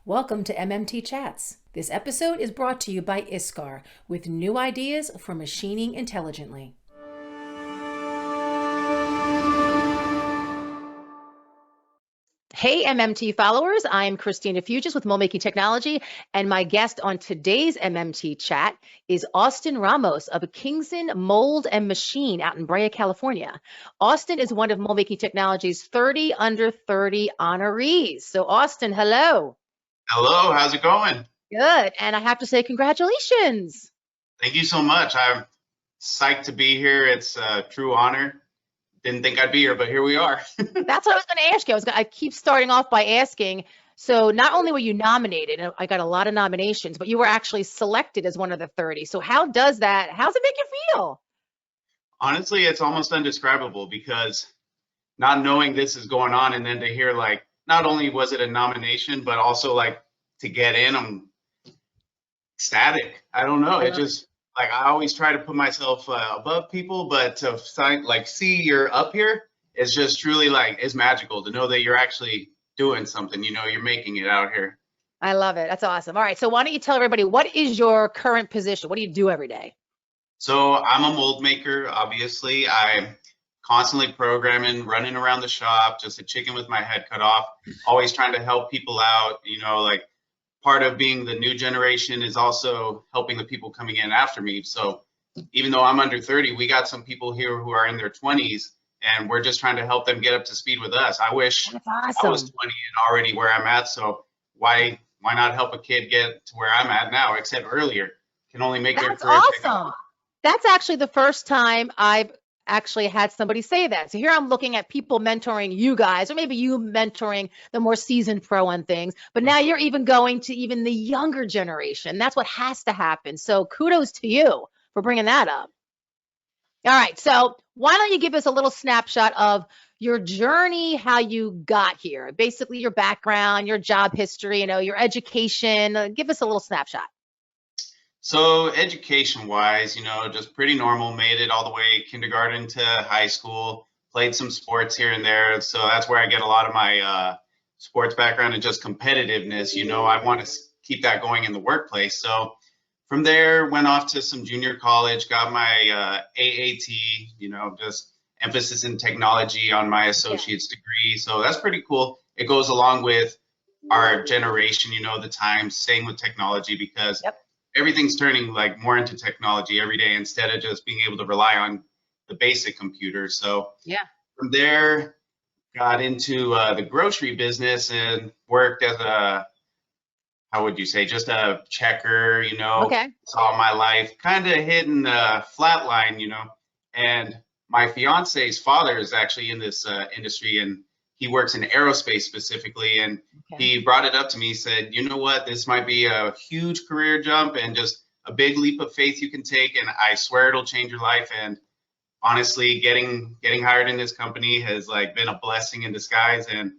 Welcome to MMT Chats. This episode is brought to you by ISCAR with new ideas for machining intelligently. Hey MMT followers, I'm Christina Fuges with MoldMaking Technology, and my guest on today's MMT Chat is Austin Ramos of Kingson Mold and Machine out in Brea, California. Austin is one of MoldMaking Technology's 30 under 30 honorees. So Austin, hello. Hello, how's it going? Good, and I have to say congratulations. Thank you so much. I'm psyched to be here. It's a true honor. Didn't think I'd be here, but here we are. That's what I was going to ask you. I keep starting off by asking, so not only were you nominated, and I got a lot of nominations, but you were actually selected as one of the 30. So how's it make you feel? Honestly, it's almost undescribable because not knowing this is going on and then to hear like, not only was it a nomination, but also like to get in, I'm ecstatic. I don't know. It just, like, I always try to put myself above people, but to see you're up here is just truly like, it's magical to know that you're actually doing something, you're making it out here. I love it. That's awesome. All right. So why don't you tell everybody, what is your current position? What do you do every day? So I'm a mold maker, obviously. I'm constantly programming, running around the shop, just a chicken with my head cut off, always trying to help people out, like, part of being the new generation is also helping the people coming in after me. So even though I'm under 30, we got some people here who are in their 20s, and we're just trying to help them get up to speed with us. I wish I was 20 and already where I'm at. So why not help a kid get to where I'm at now, except earlier? Can only make their career. That's awesome. That's actually the first time I've actually had somebody say that. So here I'm looking at people mentoring you guys, or maybe you mentoring the more seasoned pro on things, but now you're even going to even the younger generation. That's what has to happen. So kudos to you for bringing that up. All right. So why don't you give us a little snapshot of your journey, how you got here, basically your background, your job history, your education. Give us a little snapshot. So education-wise, just pretty normal, made it all the way kindergarten to high school, played some sports here and there. So that's where I get a lot of my sports background and just competitiveness. I want to keep that going in the workplace. So from there, went off to some junior college, got my AAT, just emphasis in technology on my associate's degree. So that's pretty cool. It goes along with our generation, the times, staying with technology because everything's turning like more into technology every day instead of just being able to rely on the basic computer. So from there, got into the grocery business and worked as just a checker, all my life, kind of hitting the flat line, and my fiance's father is actually in this industry, and he works in aerospace specifically, and he brought it up to me. He said, you know what, this might be a huge career jump and just a big leap of faith you can take, and I swear it'll change your life. And honestly, getting hired in this company has like been a blessing in disguise, and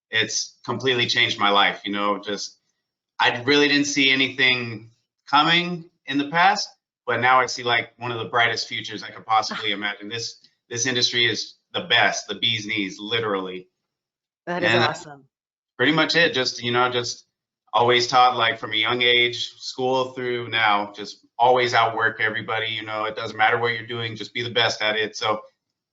it's completely changed my life. I really didn't see anything coming in the past, but now I see like one of the brightest futures I could possibly imagine. This industry is the best, the bee's knees, literally. That is awesome. Pretty much it. Just always taught, like, from a young age, school through now, just always outwork everybody. It doesn't matter what you're doing, just be the best at it. So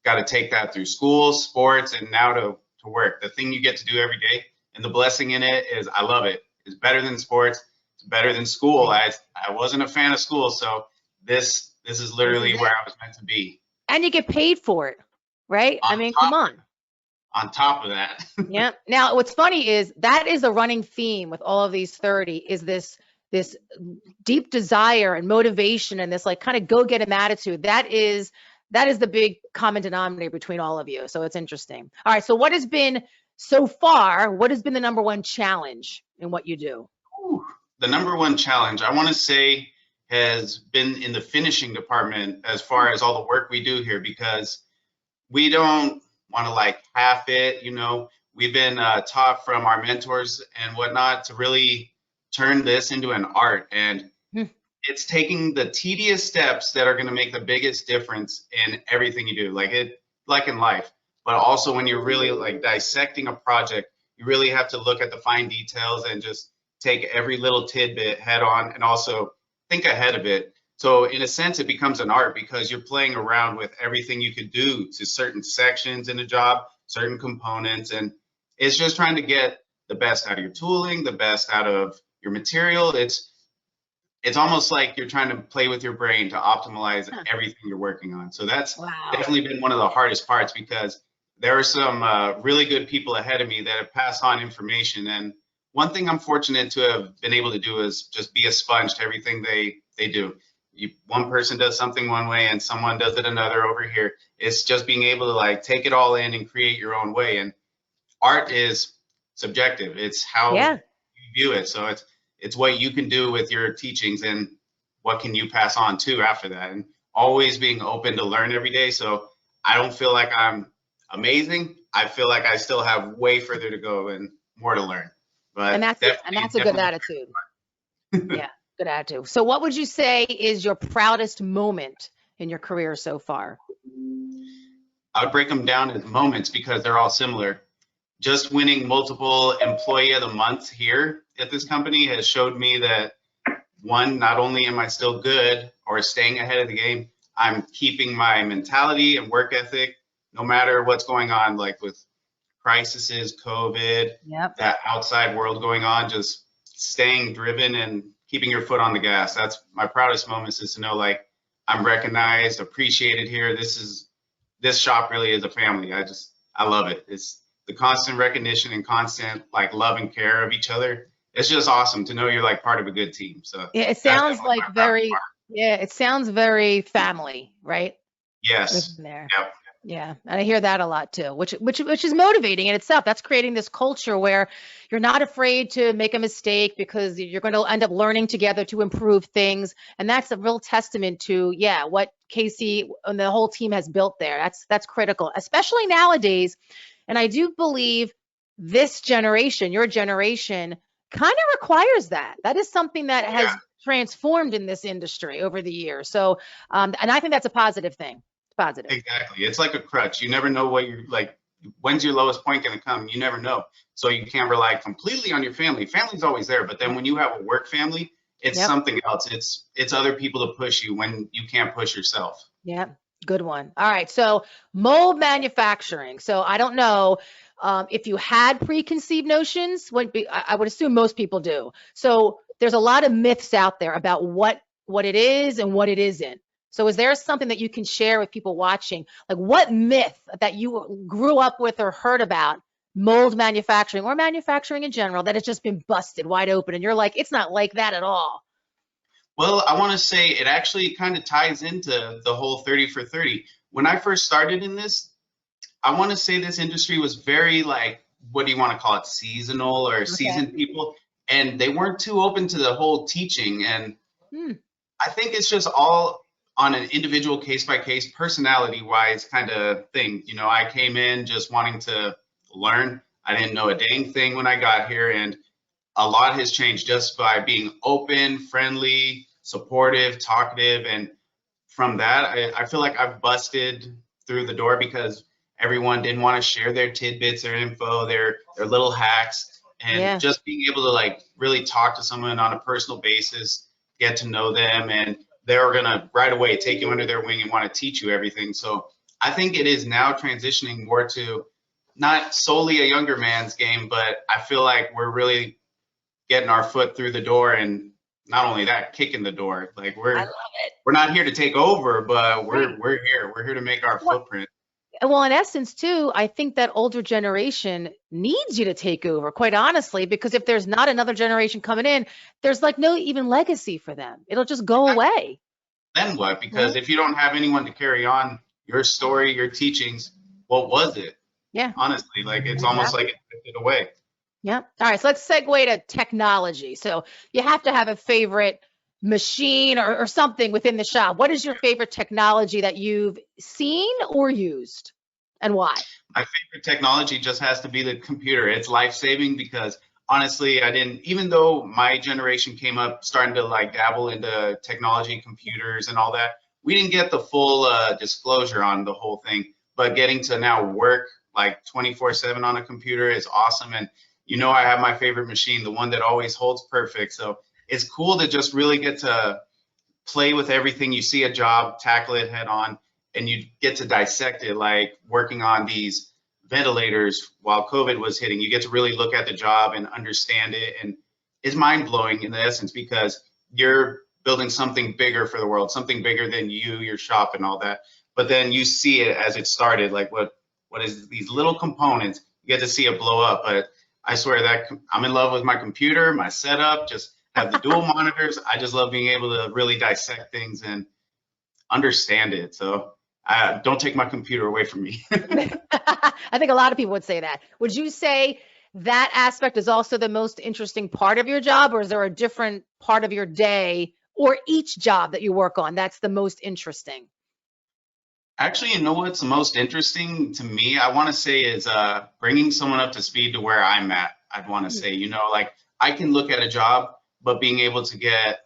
got to take that through school, sports, and now to work. The thing you get to do every day, and the blessing in it is I love it. It's better than sports. It's better than school. I wasn't a fan of school, so this is literally where I was meant to be. And you get paid for it. Right? Come on. On top of that. Yeah. Now, what's funny is that is a running theme with all of these 30 is this deep desire and motivation and this like kind of go get 'em attitude. That is the big common denominator between all of you. So it's interesting. All right. So what has been the number one challenge in what you do? The number one challenge, I want to say, has been in the finishing department as far as all the work we do here, because we don't want to like half it, we've been taught from our mentors and whatnot to really turn this into an art. And it's taking the tedious steps that are going to make the biggest difference in everything you do, like in life. But also when you're really like dissecting a project, you really have to look at the fine details and just take every little tidbit head on and also think ahead of it. So in a sense, it becomes an art because you're playing around with everything you could do to certain sections in a job, certain components, and it's just trying to get the best out of your tooling, the best out of your material. It's almost like you're trying to play with your brain to optimize everything you're working on. So that's definitely been one of the hardest parts because there are some really good people ahead of me that have passed on information. And one thing I'm fortunate to have been able to do is just be a sponge to everything they do. One person does something one way and someone does it another over here. It's just being able to like take it all in and create your own way. And art is subjective. It's how you view it. So it's what you can do with your teachings and what can you pass on to after that, and always being open to learn every day. So I don't feel like I'm amazing. I feel like I still have way further to go and more to learn. But that's a good attitude. Yeah, good attitude. So what would you say is your proudest moment in your career so far? I would break them down as moments because they're all similar. Just winning multiple Employee of the Month here at this company has showed me that, one, not only am I still good or staying ahead of the game, I'm keeping my mentality and work ethic no matter what's going on, like with crises, COVID, that outside world going on, just staying driven and keeping your foot on the gas. That's my proudest moments, is to know like I'm recognized, appreciated here. This shop really is a family. I love it. It's the constant recognition and constant like love and care of each other. It's just awesome to know you're like part of a good team. So yeah, it sounds like it sounds very family, right? Yes. There. Yep. Yeah, and I hear that a lot too, which is motivating in itself. That's creating this culture where you're not afraid to make a mistake because you're going to end up learning together to improve things, and that's a real testament to what Casey and the whole team has built there. That's critical, especially nowadays. And I do believe this generation, your generation, kind of requires that. That is something that has transformed in this industry over the years. So, and I think that's a positive thing. Positive. Exactly. It's like a crutch. You never know what you're like. When's your lowest point going to come? You never know. So you can't rely completely on your family. Family's always there, but then when you have a work family, it's something else. It's other people to push you when you can't push yourself. Yeah, good one. All right. So mold manufacturing. So I don't know if you had preconceived notions. I would assume most people do. So there's a lot of myths out there about what it is and what it isn't. So is there something that you can share with people watching? Like what myth that you grew up with or heard about mold manufacturing or manufacturing in general that has just been busted wide open and you're like, it's not like that at all? Well, I want to say it actually kind of ties into the whole 30 for 30. When I first started in this, I want to say this industry was very like, what do you want to call it? Seasonal or seasoned people. And they weren't too open to the whole teaching. And I think it's just all on an individual case by case, personality wise kind of thing. You know, I came in just wanting to learn. I didn't know a dang thing when I got here, and a lot has changed just by being open, friendly, supportive, talkative. And from that, I feel like I've busted through the door because everyone didn't want to share their tidbits, their info, their little hacks, and just being able to like really talk to someone on a personal basis, get to know them, and they're going to right away take you under their wing and want to teach you everything. So I think it is now transitioning more to not solely a younger man's game, but I feel like we're really getting our foot through the door, and not only that, kicking the door. Like we're not here to take over, but we're here. We're here to make our footprint. Well, in essence, too, I think that older generation needs you to take over, quite honestly, because if there's not another generation coming in, there's like no even legacy for them. It'll just go away. Then what? Because if you don't have anyone to carry on your story, your teachings, what was it? Yeah. Honestly, like it's almost like it drifted away. Yeah. All right. So let's segue to technology. So you have to have a favorite machine or something within the shop. What is your favorite technology that you've seen or used, and why? My favorite technology just has to be the computer. It's life-saving because honestly, even though my generation came up starting to like dabble into technology, computers and all that, we didn't get the full disclosure on the whole thing, but getting to now work like 24/7 on a computer is awesome. And you know I have my favorite machine, the one that always holds perfect. So it's cool to just really get to play with everything. You see a job, tackle it head on, and you get to dissect it, like working on these ventilators while COVID was hitting. You get to really look at the job and understand it. And it's mind blowing in the essence because you're building something bigger for the world, something bigger than you, your shop, and all that. But then you see it as it started, like what is these little components. You get to see it blow up. But I swear that I'm in love with my computer, my setup, just have the dual monitors. I just love being able to really dissect things and understand it. So don't take my computer away from me. I think a lot of people would say that. Would you say that aspect is also the most interesting part of your job, or is there a different part of your day or each job that you work on that's the most interesting? Actually, you know what's the most interesting to me? I want to say is bringing someone up to speed to where I'm at. I'd want to say, you know, like I can look at a job, but being able to get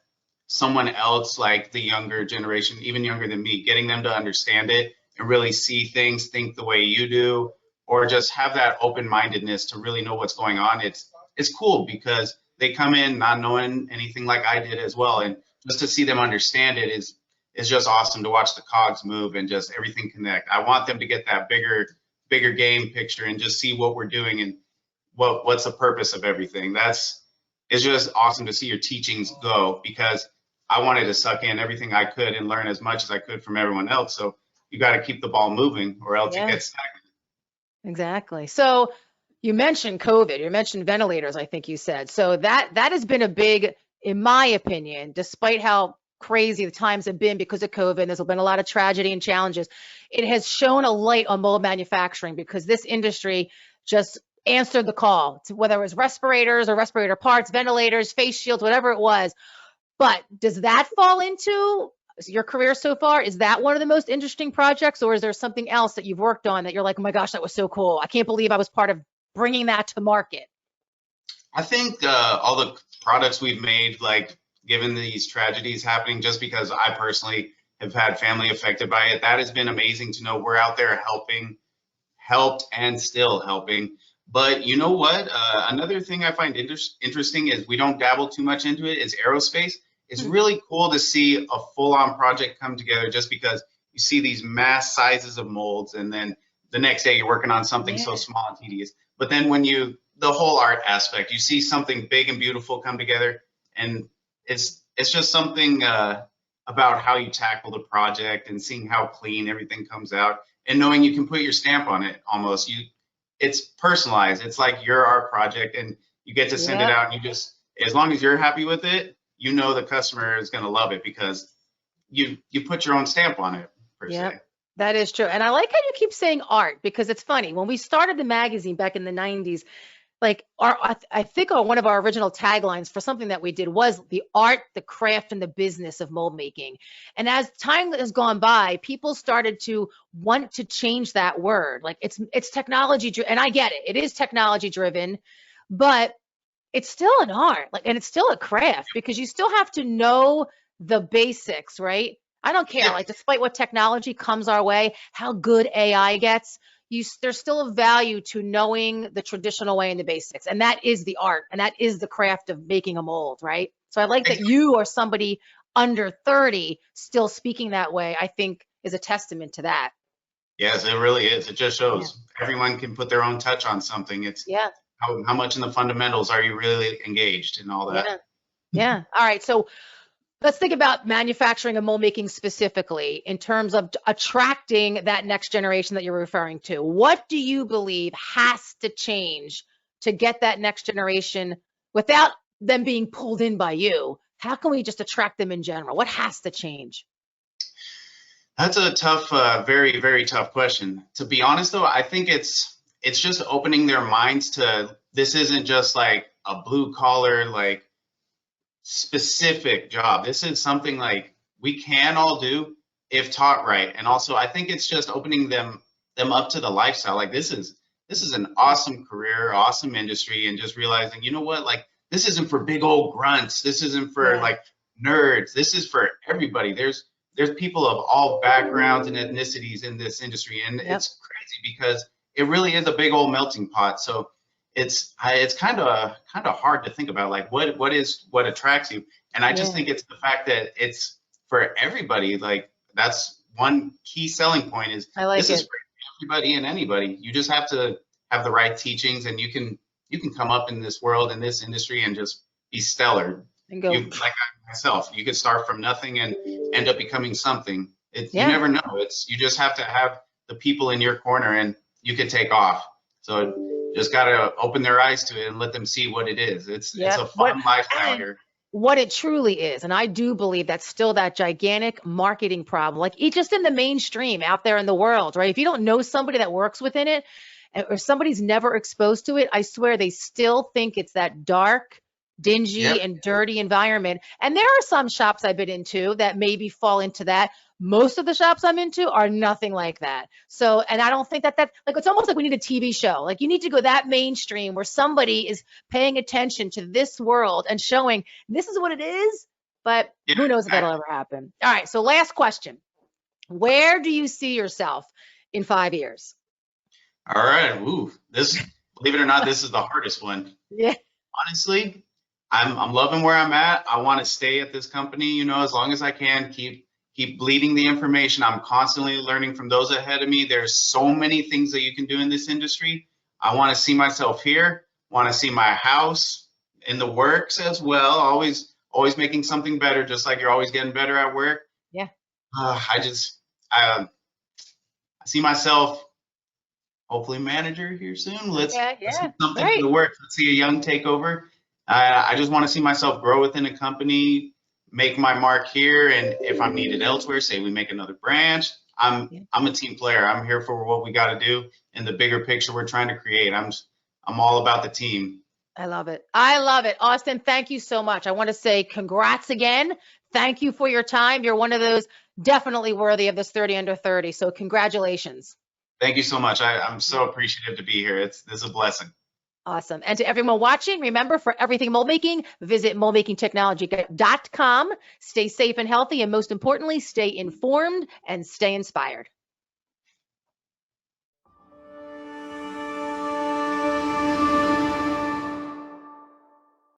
someone else, like the younger generation, even younger than me, getting them to understand it and really see things, think the way you do, or just have that open-mindedness to really know what's going on. It's cool because they come in not knowing anything like I did as well, and just to see them understand it is just awesome to watch the cogs move and just everything connect. I want them to get that bigger game picture and just see what we're doing and what's the purpose of everything. It's just awesome to see your teachings go because I wanted to suck in everything I could and learn as much as I could from everyone else. So you got to keep the ball moving or else it gets stagnant. Exactly. So you mentioned COVID, you mentioned ventilators, I think you said. So that has been a big, in my opinion, despite how crazy the times have been because of COVID, there's been a lot of tragedy and challenges. It has shown a light on mold manufacturing because this industry just answered the call, to whether it was respirators or respirator parts, ventilators, face shields, whatever it was. But does that fall into your career so far? Is that one of the most interesting projects, or is there something else that you've worked on that you're like, oh my gosh, that was so cool. I can't believe I was part of bringing that to market? I think all the products we've made, like given these tragedies happening, just because I personally have had family affected by it, that has been amazing to know we're out there helped and still helping. But you know what? Another thing I find interesting is we don't dabble too much into it is aerospace. It's really cool to see a full-on project come together just because you see these mass sizes of molds and then the next day you're working on something so small and tedious. But then when the whole art aspect, you see something big and beautiful come together, and it's just something about how you tackle the project and seeing how clean everything comes out and knowing you can put your stamp on it almost. It's personalized. It's like your art project and you get to send it out and you just, as long as you're happy with it, you know the customer is going to love it because you put your own stamp on it per se. That is true. And I like how you keep saying art because it's funny. When we started the magazine back in the 90s, like I think one of our original taglines for something that we did was the art, the craft, and the business of mold making. And as time has gone by, people started to want to change that word. Like it's technology, and I get it. It is technology driven, but it's still an art, like, and it's still a craft because you still have to know the basics, right? I don't care, like, despite what technology comes our way, how good AI gets, there's still a value to knowing the traditional way and the basics, and that is the art, and that is the craft of making a mold, right? So I like that you or somebody under 30 still speaking that way, I think is a testament to that. Yes, it really is. It just shows everyone can put their own touch on something. It's how much in the fundamentals are you really engaged and all that. Yeah. All right. So let's think about manufacturing and mold making specifically in terms of attracting that next generation that you're referring to. What do you believe has to change to get that next generation without them being pulled in by you? How can we just attract them in general? What has to change? That's a tough, very, very tough question. To be honest, though, I think it's just opening their minds to this isn't just like a blue collar, like specific job. This is something like we can all do if taught right. And also, I think it's just opening them up to the lifestyle. Like this is an awesome career, awesome industry, and just realizing, you know what, like this isn't for big old grunts. This isn't for like nerds. This is for everybody. There's people of all backgrounds and ethnicities in this industry, and it's crazy because it really is a big old melting pot. So it's kind of hard to think about, like what attracts you. And I just Yeah, think it's the fact that it's for everybody. Like that's one key selling point is I like this is it. for everybody and anybody. You just have to have the right teachings, and you can come up in this world, in this industry, and just be stellar. And You go, like myself, you could start from nothing and end up becoming something. You yeah. never know. You just have to have the people in your corner, and you can take off. So just gotta open their eyes to it and let them see what it is. It's Yeah. a fun lifestyle And here. what it truly is, and I do believe that's still that gigantic marketing problem, like just in the mainstream out there in the world, right? If you don't know somebody that works within it, or somebody's never exposed to it, I swear they still think it's that dark, dingy, Yep. and dirty environment. And there are some shops I've been into that maybe fall into that. Most of the shops I'm into are nothing like that. So, and I don't think that like, it's almost like we need a TV show. Like you need to go that mainstream where somebody is paying attention to this world and showing this is what it is. But Yeah, who knows if that'll exactly. ever happen. All right. So last question. Where do you see yourself in 5 years? All right. Ooh, this, believe it or not, this is the hardest one. Yeah. Honestly, I'm loving where I'm at. I want to stay at this company, as long as I can, keep bleeding the information. I'm constantly learning from those ahead of me. There's so many things that you can do in this industry. I want to see myself here, want to see my house in the works as well. Always making something better, just like you're always getting better at work. Yeah. I see myself hopefully manager here soon. Let's Yeah. get something in Right. the works. Let's see a young takeover. I just want to see myself grow within a company, make my mark here, and if I'm needed elsewhere, say we make another branch. I'm Yeah. I'm a team player. I'm here for what we got to do in the bigger picture we're trying to create. I'm all about the team. I love it. I love it. Austin, thank you so much. I want to say congrats again. Thank you for your time. You're one of those definitely worthy of this 30 under 30. So congratulations. Thank you so much. I'm so appreciative to be here. This is a blessing. Awesome. And to everyone watching, remember, for everything mold making, visit moldmakingtechnology.com. Stay safe and healthy, and most importantly, stay informed and stay inspired.